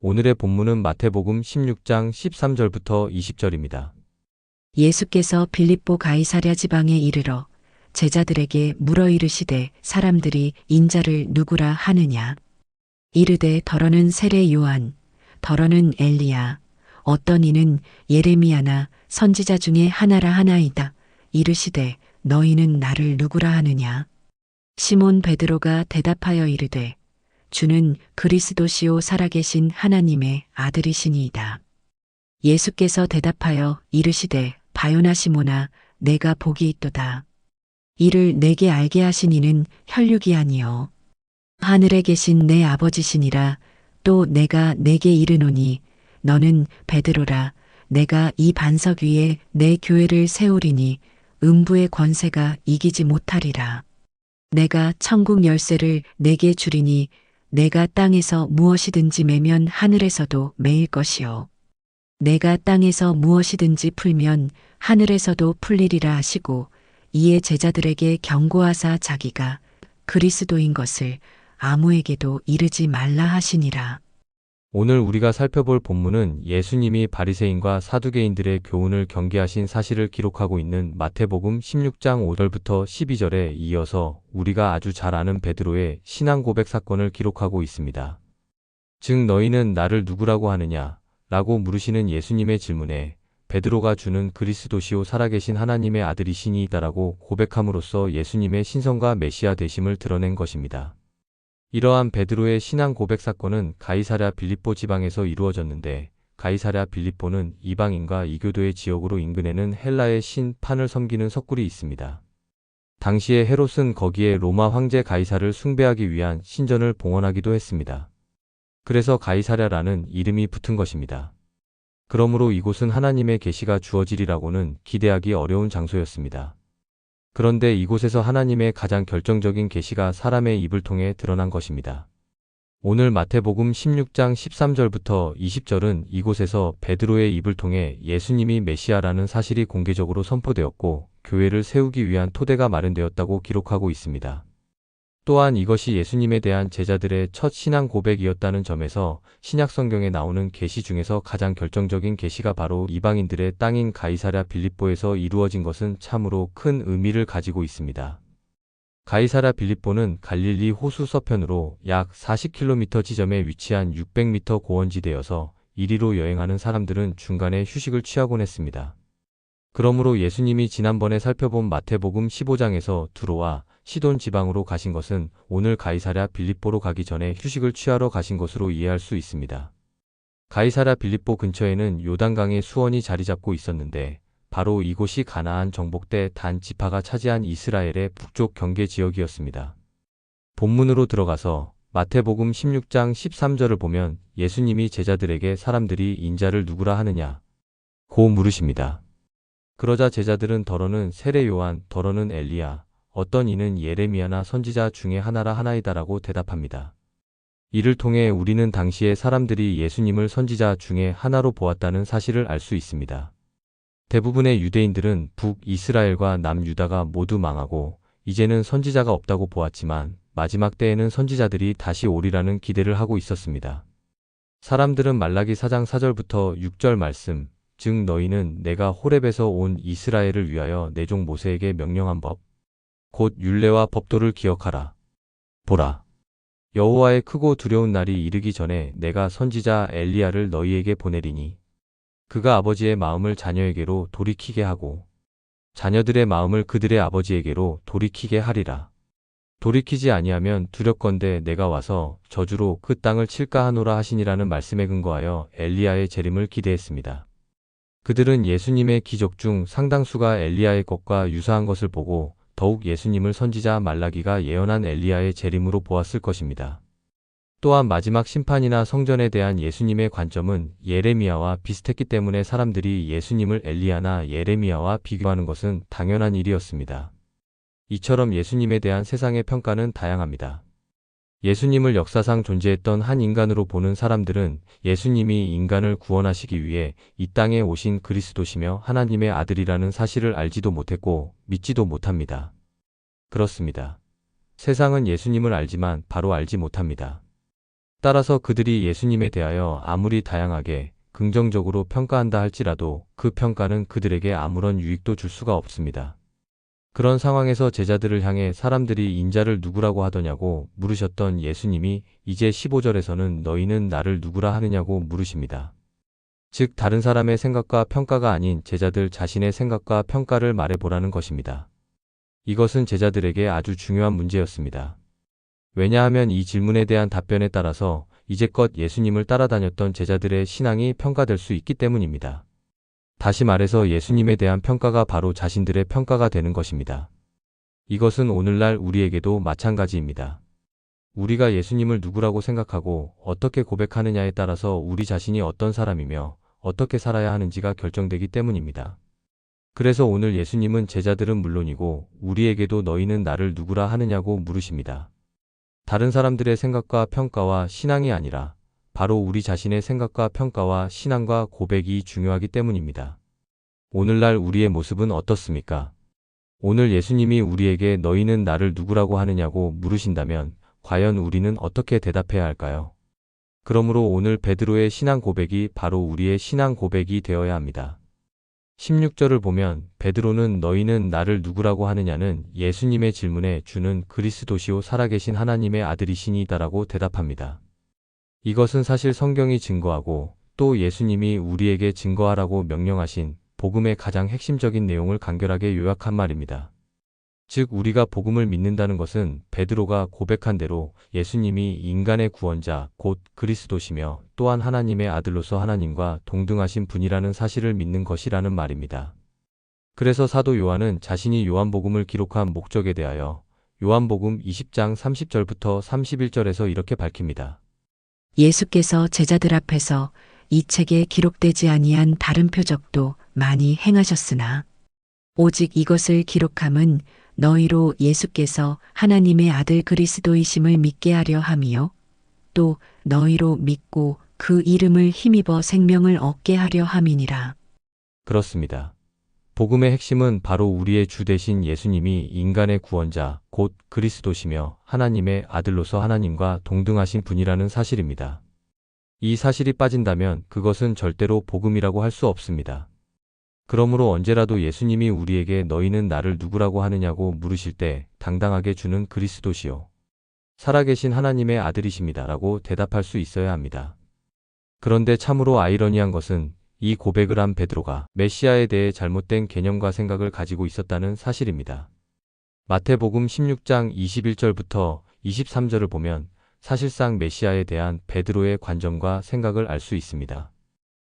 오늘의 본문은 마태복음 16장 13절부터 20절입니다. 예수께서 빌립보 가이사랴 지방에 이르러 제자들에게 물어 이르시되 사람들이 인자를 누구라 하느냐. 이르되 더러는 세례 요한, 더러는 엘리야, 어떤 이는 예레미야나 선지자 중에 하나라 하나이다. 이르시되 너희는 나를 누구라 하느냐. 시몬 베드로가 대답하여 이르되 주는 그리스도시요 살아계신 하나님의 아들이시니이다. 예수께서 대답하여 이르시되 바요나 시몬아 내가 복이 있도다. 이를 내게 알게 하신 이는 혈육이 아니요 하늘에 계신 내 아버지시니라. 또 내가 내게 이르노니 너는 베드로라. 내가 이 반석 위에 내 교회를 세우리니 음부의 권세가 이기지 못하리라. 내가 천국 열쇠를 내게 주리니 내가 땅에서 무엇이든지 매면 하늘에서도 매일 것이요 내가 땅에서 무엇이든지 풀면 하늘에서도 풀리리라 하시고 이에 제자들에게 경고하사 자기가 그리스도인 것을 아무에게도 이르지 말라 하시니라. 오늘 우리가 살펴볼 본문은 예수님이 바리새인과 사두개인들의 교훈을 경계하신 사실을 기록하고 있는 마태복음 16장 5절부터 12절에 이어서 우리가 아주 잘 아는 베드로의 신앙 고백 사건을 기록하고 있습니다. 즉 너희는 나를 누구라고 하느냐? 라고 물으시는 예수님의 질문에 베드로가 주는 그리스도시요 살아계신 하나님의 아들이시니이다라고 고백함으로써 예수님의 신성과 메시아 되심을 드러낸 것입니다. 이러한 베드로의 신앙 고백 사건은 가이사랴 빌립보 지방에서 이루어졌는데 가이사랴 빌립보는 이방인과 이교도의 지역으로 인근에는 헬라의 신 판을 섬기는 석굴이 있습니다. 당시에 헤롯은 거기에 로마 황제 가이사를 숭배하기 위한 신전을 봉헌하기도 했습니다. 그래서 가이사랴라는 이름이 붙은 것입니다. 그러므로 이곳은 하나님의 계시가 주어지리라고는 기대하기 어려운 장소였습니다. 그런데 이곳에서 하나님의 가장 결정적인 계시가 사람의 입을 통해 드러난 것입니다. 오늘 마태복음 16장 13절부터 20절은 이곳에서 베드로의 입을 통해 예수님이 메시아라는 사실이 공개적으로 선포되었고 교회를 세우기 위한 토대가 마련되었다고 기록하고 있습니다. 또한 이것이 예수님에 대한 제자들의 첫 신앙 고백이었다는 점에서 신약 성경에 나오는 계시 중에서 가장 결정적인 계시가 바로 이방인들의 땅인 가이사랴 빌립보에서 이루어진 것은 참으로 큰 의미를 가지고 있습니다. 가이사랴 빌립보는 갈릴리 호수 서편으로 약 40km 지점에 위치한 600m 고원지대여서 이리로 여행하는 사람들은 중간에 휴식을 취하곤 했습니다. 그러므로 예수님이 지난번에 살펴본 마태복음 15장에서 두로와 시돈 지방으로 가신 것은 오늘 가이사랴 빌립보로 가기 전에 휴식을 취하러 가신 것으로 이해할 수 있습니다. 가이사랴 빌립보 근처에는 요단강의 수원이 자리 잡고 있었는데 바로 이곳이 가나안 정복 때 단 지파가 차지한 이스라엘의 북쪽 경계 지역이었습니다. 본문으로 들어가서 마태복음 16장 13절을 보면 예수님이 제자들에게 사람들이 인자를 누구라 하느냐 고 물으십니다. 그러자 제자들은 더러는 세례 요한, 더러는 엘리야, 어떤 이는 예레미야나 선지자 중에 하나라 하나이다라고 대답합니다. 이를 통해 우리는 당시에 사람들이 예수님을 선지자 중에 하나로 보았다는 사실을 알 수 있습니다. 대부분의 유대인들은 북이스라엘과 남유다가 모두 망하고 이제는 선지자가 없다고 보았지만 마지막 때에는 선지자들이 다시 오리라는 기대를 하고 있었습니다. 사람들은 말라기 4장 4절부터 6절 말씀, 즉 너희는 내가 호렙에서 온 이스라엘을 위하여 내 종 모세에게 명령한 법, 곧 율례와 법도를 기억하라. 보라. 여호와의 크고 두려운 날이 이르기 전에 내가 선지자 엘리야를 너희에게 보내리니 그가 아버지의 마음을 자녀에게로 돌이키게 하고 자녀들의 마음을 그들의 아버지에게로 돌이키게 하리라. 돌이키지 아니하면 두렵건대 내가 와서 저주로 그 땅을 칠까 하노라 하시니라는 말씀에 근거하여 엘리야의 재림을 기대했습니다. 그들은 예수님의 기적 중 상당수가 엘리야의 것과 유사한 것을 보고 더욱 예수님을 선지자 말라기가 예언한 엘리야의 재림으로 보았을 것입니다. 또한 마지막 심판이나 성전에 대한 예수님의 관점은 예레미야와 비슷했기 때문에 사람들이 예수님을 엘리야나 예레미야와 비교하는 것은 당연한 일이었습니다. 이처럼 예수님에 대한 세상의 평가는 다양합니다. 예수님을 역사상 존재했던 한 인간으로 보는 사람들은 예수님이 인간을 구원하시기 위해 이 땅에 오신 그리스도시며 하나님의 아들이라는 사실을 알지도 못했고 믿지도 못합니다. 그렇습니다. 세상은 예수님을 알지만 바로 알지 못합니다. 따라서 그들이 예수님에 대하여 아무리 다양하게 긍정적으로 평가한다 할지라도 그 평가는 그들에게 아무런 유익도 줄 수가 없습니다. 그런 상황에서 제자들을 향해 사람들이 인자를 누구라고 하더냐고 물으셨던 예수님이 이제 15절에서는 너희는 나를 누구라 하느냐고 물으십니다. 즉 다른 사람의 생각과 평가가 아닌 제자들 자신의 생각과 평가를 말해보라는 것입니다. 이것은 제자들에게 아주 중요한 문제였습니다. 왜냐하면 이 질문에 대한 답변에 따라서 이제껏 예수님을 따라다녔던 제자들의 신앙이 평가될 수 있기 때문입니다. 다시 말해서 예수님에 대한 평가가 바로 자신들의 평가가 되는 것입니다. 이것은 오늘날 우리에게도 마찬가지입니다. 우리가 예수님을 누구라고 생각하고 어떻게 고백하느냐에 따라서 우리 자신이 어떤 사람이며 어떻게 살아야 하는지가 결정되기 때문입니다. 그래서 오늘 예수님은 제자들은 물론이고 우리에게도 너희는 나를 누구라 하느냐고 물으십니다. 다른 사람들의 생각과 평가와 신앙이 아니라 바로 우리 자신의 생각과 평가와 신앙과 고백이 중요하기 때문입니다. 오늘날 우리의 모습은 어떻습니까? 오늘 예수님이 우리에게 너희는 나를 누구라고 하느냐고 물으신다면 과연 우리는 어떻게 대답해야 할까요? 그러므로 오늘 베드로의 신앙 고백이 바로 우리의 신앙 고백이 되어야 합니다. 16절을 보면 베드로는 너희는 나를 누구라고 하느냐는 예수님의 질문에 주는 그리스도시요 살아계신 하나님의 아들이시니이다라고 대답합니다. 이것은 사실 성경이 증거하고 또 예수님이 우리에게 증거하라고 명령하신 복음의 가장 핵심적인 내용을 간결하게 요약한 말입니다. 즉 우리가 복음을 믿는다는 것은 베드로가 고백한 대로 예수님이 인간의 구원자 곧 그리스도시며 또한 하나님의 아들로서 하나님과 동등하신 분이라는 사실을 믿는 것이라는 말입니다. 그래서 사도 요한은 자신이 요한복음을 기록한 목적에 대하여 요한복음 20장 30절부터 31절에서 이렇게 밝힙니다. 예수께서 제자들 앞에서 이 책에 기록되지 아니한 다른 표적도 많이 행하셨으나 오직 이것을 기록함은 너희로 예수께서 하나님의 아들 그리스도이심을 믿게 하려 함이요 또 너희로 믿고 그 이름을 힘입어 생명을 얻게 하려 함이니라. 그렇습니다. 복음의 핵심은 바로 우리의 주 되신 예수님이 인간의 구원자 곧 그리스도시며 하나님의 아들로서 하나님과 동등하신 분이라는 사실입니다. 이 사실이 빠진다면 그것은 절대로 복음이라고 할 수 없습니다. 그러므로 언제라도 예수님이 우리에게 너희는 나를 누구라고 하느냐고 물으실 때 당당하게 주는 그리스도시요 살아계신 하나님의 아들이십니다 라고 대답할 수 있어야 합니다. 그런데 참으로 아이러니한 것은 이 고백을 한 베드로가 메시아에 대해 잘못된 개념과 생각을 가지고 있었다는 사실입니다. 마태복음 16장 21절부터 23절을 보면 사실상 메시아에 대한 베드로의 관점과 생각을 알 수 있습니다.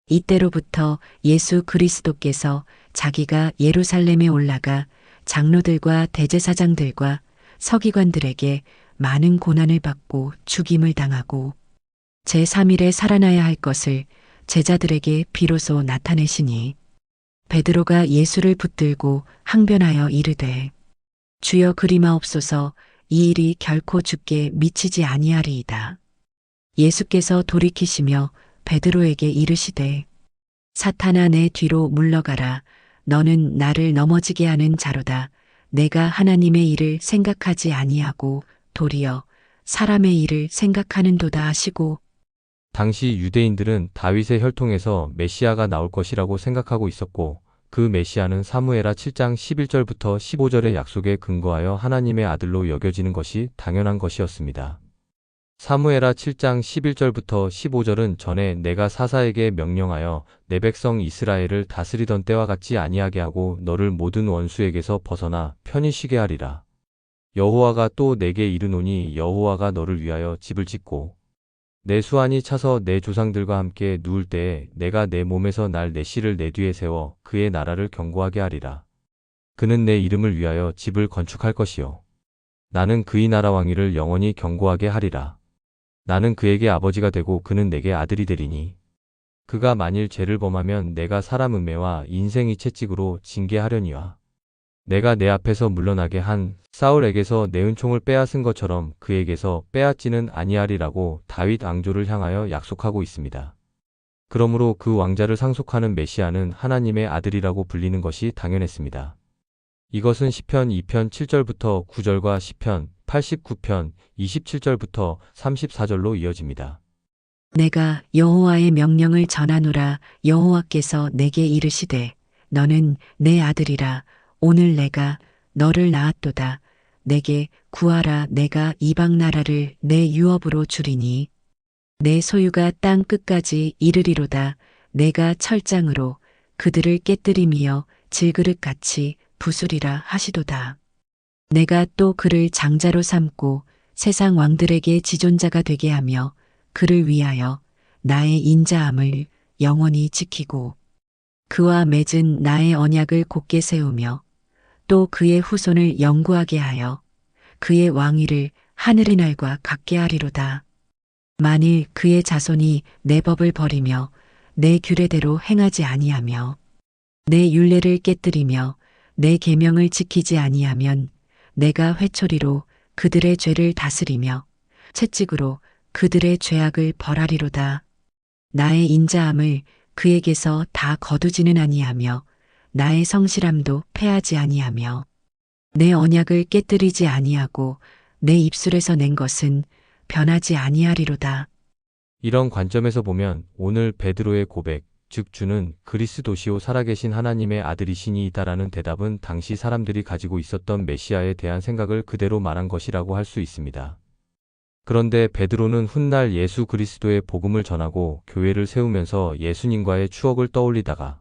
이때로부터 예수 그리스도께서 자기가 예루살렘에 올라가 장로들과 대제사장들과 서기관들에게 많은 고난을 받고 죽임을 당하고 제3일에 살아나야 할 것을 제자들에게 비로소 나타내시니 베드로가 예수를 붙들고 항변하여 이르되 주여 그리마옵소서 이 일이 결코 주께 미치지 아니하리이다. 예수께서 돌이키시며 베드로에게 이르시되 사탄아 내 뒤로 물러가라. 너는 나를 넘어지게 하는 자로다. 내가 하나님의 일을 생각하지 아니하고 도리어 사람의 일을 생각하는도다 하시고 당시 유대인들은 다윗의 혈통에서 메시아가 나올 것이라고 생각하고 있었고 그 메시아는 사무엘하 7장 11절부터 15절의 약속에 근거하여 하나님의 아들로 여겨지는 것이 당연한 것이었습니다. 사무엘하 7장 11절부터 15절은 전에 내가 사사에게 명령하여 내 백성 이스라엘을 다스리던 때와 같지 아니하게 하고 너를 모든 원수에게서 벗어나 편히 쉬게 하리라. 여호와가 또 내게 이르노니 여호와가 너를 위하여 집을 짓고 내 수완이 차서 내 조상들과 함께 누울 때에 내가 내 몸에서 날 내 씨를 내 뒤에 세워 그의 나라를 견고하게 하리라. 그는 내 이름을 위하여 집을 건축할 것이요 나는 그의 나라 왕위를 영원히 견고하게 하리라. 나는 그에게 아버지가 되고 그는 내게 아들이 되리니 그가 만일 죄를 범하면 내가 사람 음해와 인생이 채찍으로 징계하려니와 내가 내 앞에서 물러나게 한 사울에게서 내 은총을 빼앗은 것처럼 그에게서 빼앗지는 아니하리라고 다윗 왕조를 향하여 약속하고 있습니다. 그러므로 그 왕자를 상속하는 메시아는 하나님의 아들이라고 불리는 것이 당연했습니다. 이것은 시편 2편 7절부터 9절과 시편 89편 27절부터 34절로 이어집니다. 내가 여호와의 명령을 전하노라. 여호와께서 내게 이르시되 너는 내 아들이라. 오늘 내가 너를 낳았도다. 내게 구하라. 내가 이방 나라를 내 유업으로 주리니 내 소유가 땅 끝까지 이르리로다. 내가 철장으로 그들을 깨뜨리며 질그릇같이 부수리라 하시도다. 내가 또 그를 장자로 삼고 세상 왕들에게 지존자가 되게 하며 그를 위하여 나의 인자함을 영원히 지키고 그와 맺은 나의 언약을 곧게 세우며 또 그의 후손을 영구하게 하여 그의 왕위를 하늘의 날과 같게 하리로다. 만일 그의 자손이 내 법을 버리며 내 규례대로 행하지 아니하며 내 율례를 깨뜨리며 내 계명을 지키지 아니하면 내가 회초리로 그들의 죄를 다스리며 채찍으로 그들의 죄악을 벌하리로다. 나의 인자함을 그에게서 다 거두지는 아니하며 나의 성실함도 패하지 아니하며 내 언약을 깨뜨리지 아니하고 내 입술에서 낸 것은 변하지 아니하리로다. 이런 관점에서 보면 오늘 베드로의 고백, 즉 주는 그리스도시요 살아계신 하나님의 아들이시니이다라는 대답은 당시 사람들이 가지고 있었던 메시아에 대한 생각을 그대로 말한 것이라고 할 수 있습니다. 그런데 베드로는 훗날 예수 그리스도의 복음을 전하고 교회를 세우면서 예수님과의 추억을 떠올리다가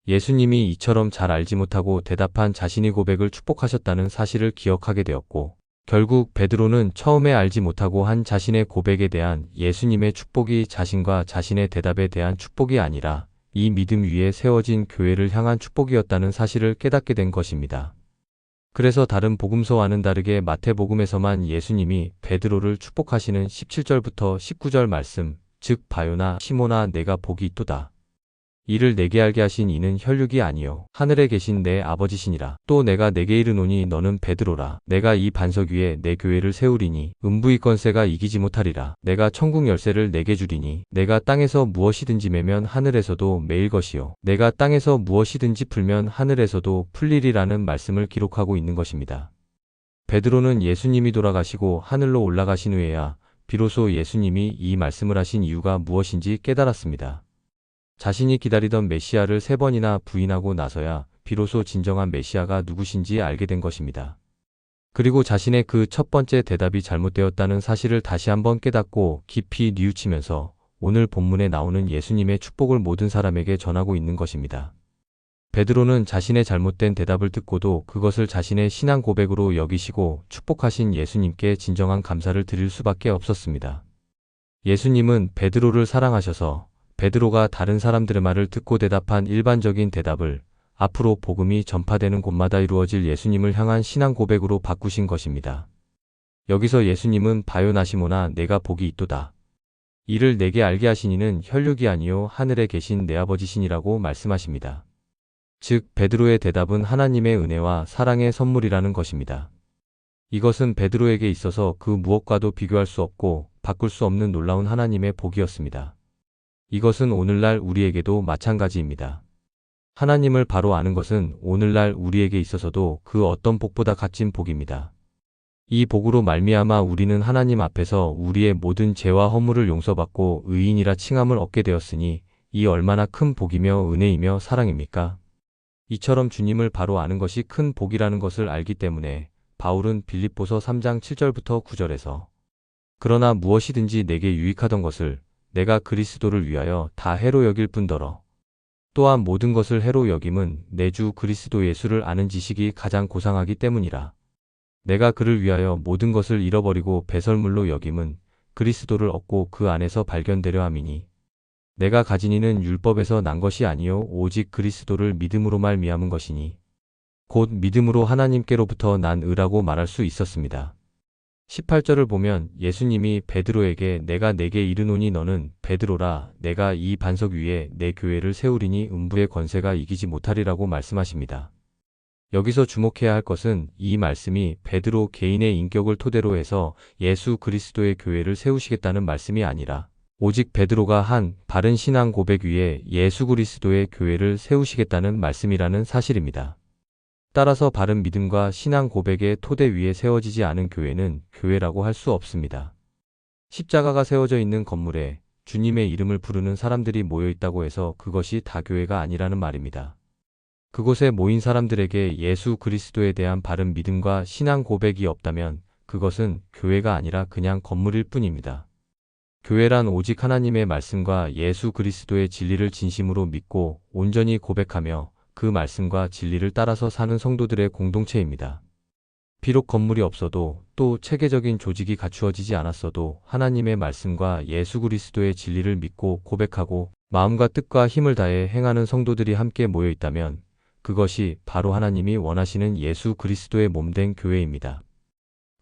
예수님이 이처럼 잘 알지 못하고 대답한 자신의 고백을 축복하셨다는 사실을 기억하게 되었고, 결국 베드로는 처음에 알지 못하고 한 자신의 고백에 대한 예수님의 축복이 자신과 자신의 대답에 대한 축복이 아니라 이 믿음 위에 세워진 교회를 향한 축복이었다는 사실을 깨닫게 된 것입니다. 그래서 다른 복음서와는 다르게 마태복음에서만 예수님이 베드로를 축복하시는 17절부터 19절 말씀, 즉 바요나 시몬아 내가 복이 있도다. 이를 내게 알게 하신 이는 혈육이 아니요 하늘에 계신 내 아버지시니라. 또 내가 내게 이르노니 너는 베드로라. 내가 이 반석 위에 내 교회를 세우리니 음부의 권세가 이기지 못하리라. 내가 천국 열쇠를 내게 주리니 내가 땅에서 무엇이든지 매면 하늘에서도 매일 것이요 내가 땅에서 무엇이든지 풀면 하늘에서도 풀리리라는 말씀을 기록하고 있는 것입니다. 베드로는 예수님이 돌아가시고 하늘로 올라가신 후에야 비로소 예수님이 이 말씀을 하신 이유가 무엇인지 깨달았습니다. 자신이 기다리던 메시아를 3번이나 부인하고 나서야 비로소 진정한 메시아가 누구신지 알게 된 것입니다. 그리고 자신의 그 첫 번째 대답이 잘못되었다는 사실을 다시 한번 깨닫고 깊이 뉘우치면서 오늘 본문에 나오는 예수님의 축복을 모든 사람에게 전하고 있는 것입니다. 베드로는 자신의 잘못된 대답을 듣고도 그것을 자신의 신앙 고백으로 여기시고 축복하신 예수님께 진정한 감사를 드릴 수밖에 없었습니다. 예수님은 베드로를 사랑하셔서 베드로가 다른 사람들의 말을 듣고 대답한 일반적인 대답을 앞으로 복음이 전파되는 곳마다 이루어질 예수님을 향한 신앙 고백으로 바꾸신 것입니다. 여기서 예수님은 바요나 시몬아 내가 복이 있도다. 이를 내게 알게 하신 이는 혈육이 아니요 하늘에 계신 내 아버지시니라고 말씀하십니다. 즉 베드로의 대답은 하나님의 은혜와 사랑의 선물이라는 것입니다. 이것은 베드로에게 있어서 그 무엇과도 비교할 수 없고 바꿀 수 없는 놀라운 하나님의 복이었습니다. 이것은 오늘날 우리에게도 마찬가지입니다. 하나님을 바로 아는 것은 오늘날 우리에게 있어서도 그 어떤 복보다 값진 복입니다. 이 복으로 말미암아 우리는 하나님 앞에서 우리의 모든 죄와 허물을 용서받고 의인이라 칭함을 얻게 되었으니 이 얼마나 큰 복이며 은혜이며 사랑입니까? 이처럼 주님을 바로 아는 것이 큰 복이라는 것을 알기 때문에 바울은 빌립보서 3장 7절부터 9절에서 그러나 무엇이든지 내게 유익하던 것을 내가 그리스도를 위하여 다 해로 여길 뿐더러 또한 모든 것을 해로 여김은 내 주 그리스도 예수를 아는 지식이 가장 고상하기 때문이라. 내가 그를 위하여 모든 것을 잃어버리고 배설물로 여김은 그리스도를 얻고 그 안에서 발견되려 함이니 내가 가진 이는 율법에서 난 것이 아니요 오직 그리스도를 믿음으로 말미암은 것이니 곧 믿음으로 하나님께로부터 난 의라고 말할 수 있었습니다. 18절을 보면 예수님이 베드로에게 내가 내게 이르노니 너는 베드로라 내가 이 반석 위에 내 교회를 세우리니 음부의 권세가 이기지 못하리라고 말씀하십니다. 여기서 주목해야 할 것은 이 말씀이 베드로 개인의 인격을 토대로 해서 예수 그리스도의 교회를 세우시겠다는 말씀이 아니라 오직 베드로가 한 바른 신앙 고백 위에 예수 그리스도의 교회를 세우시겠다는 말씀이라는 사실입니다. 따라서 바른 믿음과 신앙 고백의 토대 위에 세워지지 않은 교회는 교회라고 할 수 없습니다. 십자가가 세워져 있는 건물에 주님의 이름을 부르는 사람들이 모여 있다고 해서 그것이 다 교회가 아니라는 말입니다. 그곳에 모인 사람들에게 예수 그리스도에 대한 바른 믿음과 신앙 고백이 없다면 그것은 교회가 아니라 그냥 건물일 뿐입니다. 교회란 오직 하나님의 말씀과 예수 그리스도의 진리를 진심으로 믿고 온전히 고백하며 그 말씀과 진리를 따라서 사는 성도들의 공동체입니다. 비록 건물이 없어도 또 체계적인 조직이 갖추어지지 않았어도 하나님의 말씀과 예수 그리스도의 진리를 믿고 고백하고 마음과 뜻과 힘을 다해 행하는 성도들이 함께 모여 있다면 그것이 바로 하나님이 원하시는 예수 그리스도의 몸된 교회입니다.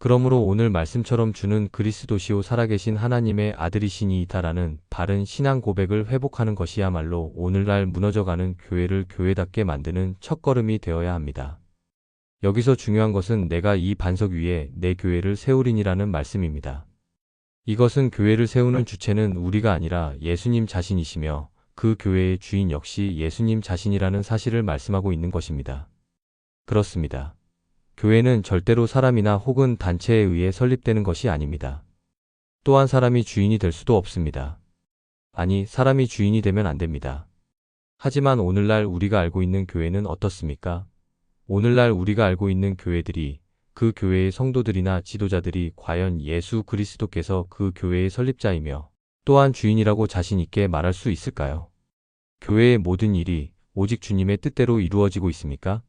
그러므로 오늘 말씀처럼 주는 그리스도시요 살아계신 하나님의 아들이시니이다라는 바른 신앙 고백을 회복하는 것이야말로 오늘날 무너져가는 교회를 교회답게 만드는 첫걸음이 되어야 합니다. 여기서 중요한 것은 내가 이 반석 위에 내 교회를 세우리니라는 말씀입니다. 이것은 교회를 세우는 주체는 우리가 아니라 예수님 자신이시며 그 교회의 주인 역시 예수님 자신이라는 사실을 말씀하고 있는 것입니다. 그렇습니다. 교회는 절대로 사람이나 혹은 단체에 의해 설립되는 것이 아닙니다. 또한 사람이 주인이 될 수도 없습니다. 아니, 사람이 주인이 되면 안 됩니다. 하지만 오늘날 우리가 알고 있는 교회는 어떻습니까? 오늘날 우리가 알고 있는 교회들이 그 교회의 성도들이나 지도자들이 과연 예수 그리스도께서 그 교회의 설립자이며 또한 주인이라고 자신 있게 말할 수 있을까요? 교회의 모든 일이 오직 주님의 뜻대로 이루어지고 있습니까?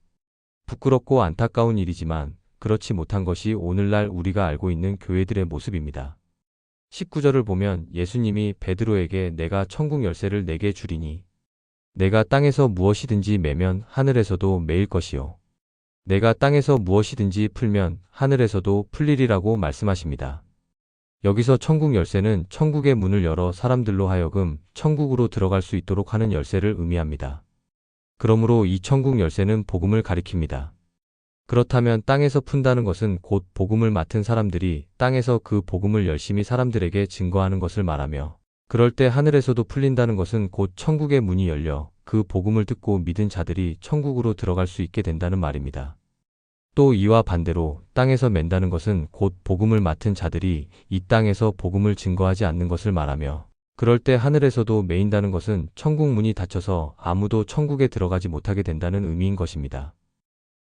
부끄럽고 안타까운 일이지만 그렇지 못한 것이 오늘날 우리가 알고 있는 교회들의 모습입니다. 19절을 보면 예수님이 베드로에게 내가 천국 열쇠를 내게 주리니 내가 땅에서 무엇이든지 매면 하늘에서도 매일 것이요 내가 땅에서 무엇이든지 풀면 하늘에서도 풀리리라고 말씀하십니다. 여기서 천국 열쇠는 천국의 문을 열어 사람들로 하여금 천국으로 들어갈 수 있도록 하는 열쇠를 의미합니다. 그러므로 이 천국 열쇠는 복음을 가리킵니다. 그렇다면 땅에서 푼다는 것은 곧 복음을 맡은 사람들이 땅에서 그 복음을 열심히 사람들에게 증거하는 것을 말하며 그럴 때 하늘에서도 풀린다는 것은 곧 천국의 문이 열려 그 복음을 듣고 믿은 자들이 천국으로 들어갈 수 있게 된다는 말입니다. 또 이와 반대로 땅에서 맨다는 것은 곧 복음을 맡은 자들이 이 땅에서 복음을 증거하지 않는 것을 말하며 그럴 때 하늘에서도 매인다는 것은 천국 문이 닫혀서 아무도 천국에 들어가지 못하게 된다는 의미인 것입니다.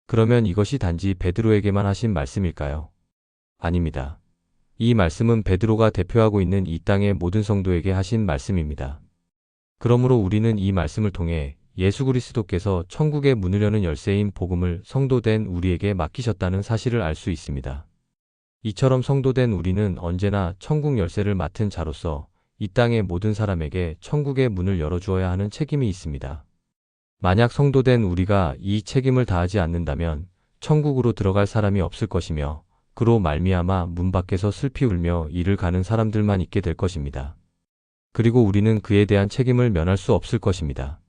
그러면 이것이 단지 베드로에게만 하신 말씀일까요? 아닙니다. 이 말씀은 베드로가 대표하고 있는 이 땅의 모든 성도에게 하신 말씀입니다. 그러므로 우리는 이 말씀을 통해 예수 그리스도께서 천국의 문을 여는 열쇠인 복음을 성도된 우리에게 맡기셨다는 사실을 알 수 있습니다. 이처럼 성도된 우리는 언제나 천국 열쇠를 맡은 자로서 이 땅의 모든 사람에게 천국의 문을 열어주어야 하는 책임이 있습니다. 만약 성도된 우리가 이 책임을 다하지 않는다면 천국으로 들어갈 사람이 없을 것이며 그로 말미암아 문 밖에서 슬피 울며 이를 가는 사람들만 있게 될 것입니다. 그리고 우리는 그에 대한 책임을 면할 수 없을 것입니다.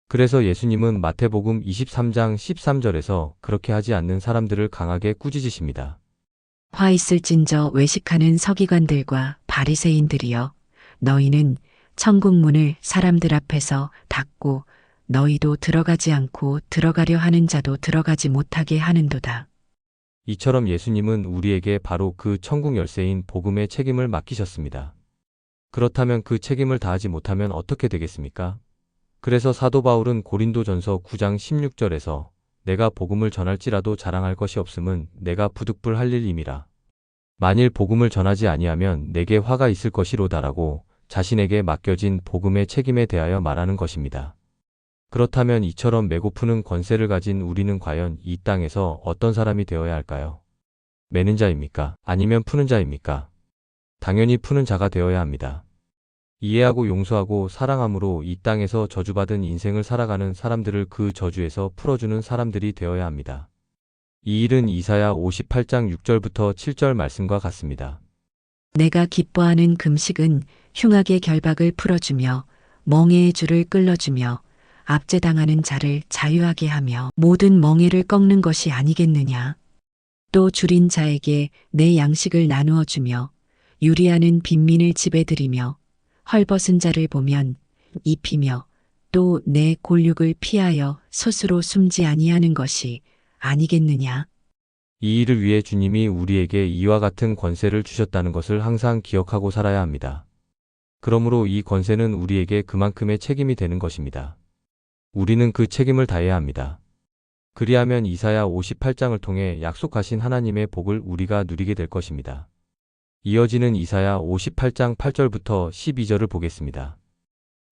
그래서 예수님은 마태복음 23장 13절에서 그렇게 하지 않는 사람들을 강하게 꾸짖으십니다. 화 있을진저 외식하는 서기관들과 바리새인들이여 너희는 천국 문을 사람들 앞에서 닫고 너희도 들어가지 않고 들어가려 하는 자도 들어가지 못하게 하는도다. 이처럼 예수님은 우리에게 바로 그 천국 열쇠인 복음의 책임을 맡기셨습니다. 그렇다면 그 책임을 다하지 못하면 어떻게 되겠습니까? 그래서 사도 바울은 고린도전서 9장 16절에서 내가 복음을 전할지라도 자랑할 것이 없음은 내가 부득불할 일임이라. 만일 복음을 전하지 아니하면 내게 화가 있을 것이로다라고 자신에게 맡겨진 복음의 책임에 대하여 말하는 것입니다. 그렇다면 이처럼 매고 푸는 권세를 가진 우리는 과연 이 땅에서 어떤 사람이 되어야 할까요? 매는 자입니까? 아니면 푸는 자입니까? 당연히 푸는 자가 되어야 합니다. 이해하고 용서하고 사랑함으로 이 땅에서 저주받은 인생을 살아가는 사람들을 그 저주에서 풀어주는 사람들이 되어야 합니다. 이 일은 이사야 58장 6절부터 7절 말씀과 같습니다. 내가 기뻐하는 금식은 흉악의 결박을 풀어주며 멍에의 줄을 끌어주며 압제당하는 자를 자유하게 하며 모든 멍에를 꺾는 것이 아니겠느냐. 또 줄인 자에게 내 양식을 나누어 주며 유리하는 빈민을 집에 들이며 헐벗은 자를 보면 입히며 또 내 골육을 피하여 스스로 숨지 아니하는 것이 아니겠느냐? 이 일을 위해 주님이 우리에게 이와 같은 권세를 주셨다는 것을 항상 기억하고 살아야 합니다. 그러므로 이 권세는 우리에게 그만큼의 책임이 되는 것입니다. 우리는 그 책임을 다해야 합니다. 그리하면 이사야 58장을 통해 약속하신 하나님의 복을 우리가 누리게 될 것입니다. 이어지는 이사야 58장 8절부터 12절을 보겠습니다.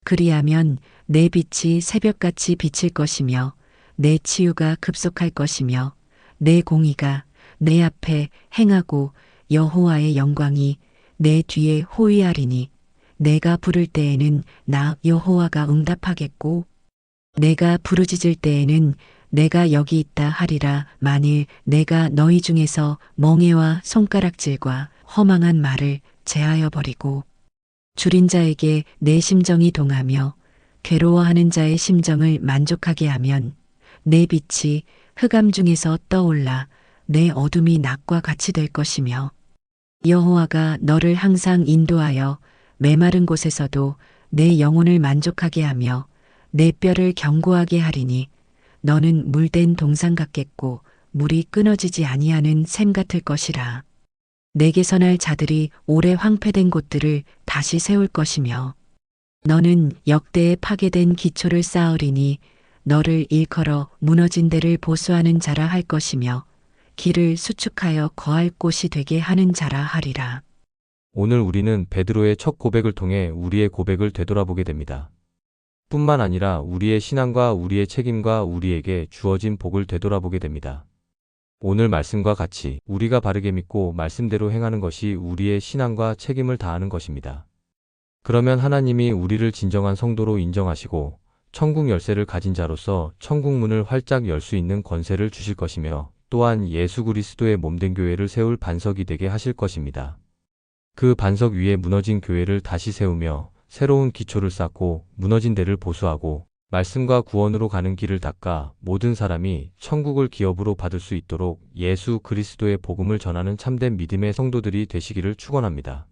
그리하면 내 빛이 새벽같이 비칠 것이며 내 치유가 급속할 것이며 내 공의가 내 앞에 행하고 여호와의 영광이 내 뒤에 호위하리니 내가 부를 때에는 나 여호와가 응답하겠고 내가 부르짖을 때에는 내가 여기 있다 하리라. 만일 내가 너희 중에서 멍에와 손가락질과 허망한 말을 제하여 버리고 줄인 자에게 내 심정이 동하며 괴로워하는 자의 심정을 만족하게 하면 내 빛이 흑암 중에서 떠올라 내 어둠이 낮과 같이 될 것이며 여호와가 너를 항상 인도하여 메마른 곳에서도 내 영혼을 만족하게 하며 내 뼈를 견고하게 하리니 너는 물된 동산 같겠고 물이 끊어지지 아니하는 샘 같을 것이라. 내게 선할 자들이 오래 황폐된 곳들을 다시 세울 것이며 너는 역대에 파괴된 기초를 쌓으리니 너를 일컬어 무너진 데를 보수하는 자라 할 것이며 길을 수축하여 거할 곳이 되게 하는 자라 하리라. 오늘 우리는 베드로의 첫 고백을 통해 우리의 고백을 되돌아보게 됩니다. 뿐만 아니라 우리의 신앙과 우리의 책임과 우리에게 주어진 복을 되돌아보게 됩니다. 오늘 말씀과 같이 우리가 바르게 믿고 말씀대로 행하는 것이 우리의 신앙과 책임을 다하는 것입니다. 그러면 하나님이 우리를 진정한 성도로 인정하시고 천국 열쇠를 가진 자로서 천국 문을 활짝 열 수 있는 권세를 주실 것이며 또한 예수 그리스도의 몸된 교회를 세울 반석이 되게 하실 것입니다. 그 반석 위에 무너진 교회를 다시 세우며 새로운 기초를 쌓고 무너진 데를 보수하고 말씀과 구원으로 가는 길을 닦아 모든 사람이 천국을 기업으로 받을 수 있도록 예수 그리스도의 복음을 전하는 참된 믿음의 성도들이 되시기를 축원합니다.